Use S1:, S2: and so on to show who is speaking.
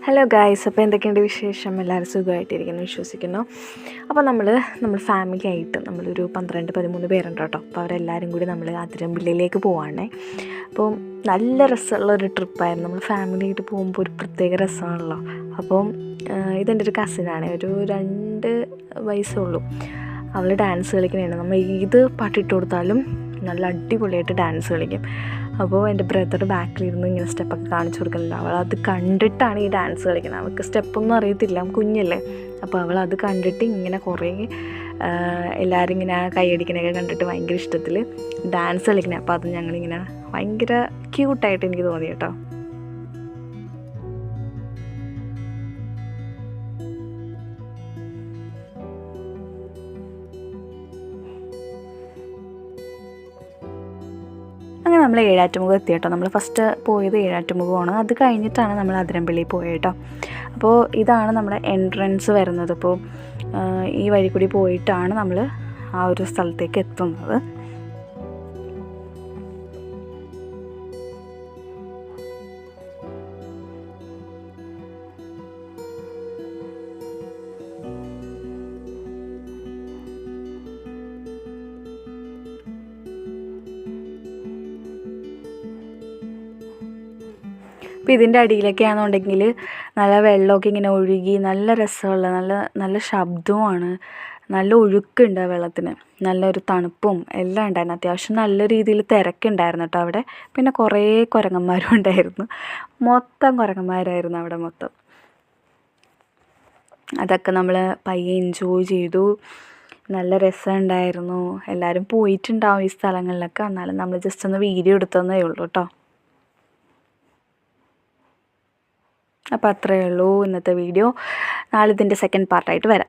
S1: Hello guys, അപ്പോൾ എന്തൊക്കെയുണ്ട് വിശേഷം? എല്ലാവരും സുഖമായിട്ടിരിക്കുന്നു വിശ്വസിക്കുന്നു. അപ്പോൾ നമ്മൾ ഫാമിലി ആയിട്ട് നമ്മളൊരു 12-13 പേരുണ്ട് കേട്ടോ. അപ്പോൾ അവരെല്ലാവരും കൂടി നമ്മൾ അതിരമ്പള്ളിയിലേക്ക് പോവാണേ. അപ്പോൾ നല്ല രസമുള്ളൊരു ട്രിപ്പായിരുന്നു. നമ്മൾ ഫാമിലി ആയിട്ട് പോകുമ്പോൾ ഒരു പ്രത്യേക രസമാണല്ലോ. അപ്പോൾ ഇതെൻ്റെ ഒരു കസിനാണ്, ഒരു 2 വയസ്സേ ഉള്ളൂ. അവൾ ഡാൻസ് കളിക്കുന്നതാണ്. നമ്മൾ ഏത് പാട്ടിട്ട് കൊടുത്താലും നല്ല അടിപൊളിയായിട്ട് ഡാൻസ് കളിക്കും. അപ്പോൾ എൻ്റെ ബ്രദർ ബാക്കിലിരുന്ന് ഇങ്ങനെ സ്റ്റെപ്പൊക്കെ കാണിച്ചു കൊടുക്കുന്നുണ്ട്. അവൾ അത് കണ്ടിട്ടാണ് ഈ ഡാൻസ് കളിക്കുന്നത്. അവൾക്ക് സ്റ്റെപ്പൊന്നും അറിയത്തില്ല, കുഞ്ഞല്ലേ. അപ്പോൾ അവൾ അത് കണ്ടിട്ട് ഇങ്ങനെ കുറേ എല്ലാവരും ഇങ്ങനെ കൈയടിക്കണൊക്കെ കണ്ടിട്ട് ഭയങ്കര ഇഷ്ടത്തിൽ ഡാൻസ് കളിക്കണേ. അപ്പോൾ അത് ഞങ്ങളിങ്ങനെ ഭയങ്കര ക്യൂട്ടായിട്ട് എനിക്ക് തോന്നി കേട്ടോ. അങ്ങനെ നമ്മൾ ഏഴാറ്റുമുഖം എത്തി കേട്ടോ. നമ്മൾ ഫസ്റ്റ് പോയത് ഏഴാറ്റുമുഖമാണ്. അത് കഴിഞ്ഞിട്ടാണ് നമ്മൾ അതിരമ്പള്ളി പോയത് കേട്ടോ. അപ്പോൾ ഇതാണ് നമ്മുടെ എൻട്രൻസ് വരുന്നത്. അപ്പോൾ ഈ വഴി കൂടി പോയിട്ടാണ് നമ്മൾ ആ ഒരു സ്ഥലത്തേക്ക് എത്തുന്നത്. അപ്പോൾ ഇതിൻ്റെ അടിയിലൊക്കെയാണെന്നുണ്ടെങ്കിൽ നല്ല വെള്ളമൊക്കെ ഇങ്ങനെ ഒഴുകി നല്ല രസമുള്ള നല്ല ശബ്ദവുമാണ്, നല്ല ഒഴുക്കുണ്ട് ആ വെള്ളത്തിന്, നല്ലൊരു തണുപ്പും എല്ലാം ഉണ്ടായിരുന്നു. അത്യാവശ്യം നല്ല രീതിയിൽ തിരക്കുണ്ടായിരുന്നു കേട്ടോ അവിടെ. പിന്നെ കുറേ കുരങ്ങന്മാരും ഉണ്ടായിരുന്നു, മൊത്തം കുരങ്ങന്മാരായിരുന്നു അവിടെ മൊത്തം. അതൊക്കെ നമ്മൾ പയ്യെ എൻജോയ് ചെയ്തു. നല്ല രസമുണ്ടായിരുന്നു. എല്ലാവരും പോയിട്ടുണ്ടാവും ഈ സ്ഥലങ്ങളിലൊക്കെ, എന്നാലും നമ്മൾ ജസ്റ്റ് ഒന്ന് വീഡിയോ എടുത്തതേ ഉള്ളൂ കേട്ടോ. അപ്പോൾ അത്രയേ ഉള്ളൂ ഇന്നത്തെ വീഡിയോ. നാളെ ഇതിൻ്റെ സെക്കൻഡ് പാർട്ടായിട്ട് വരാം.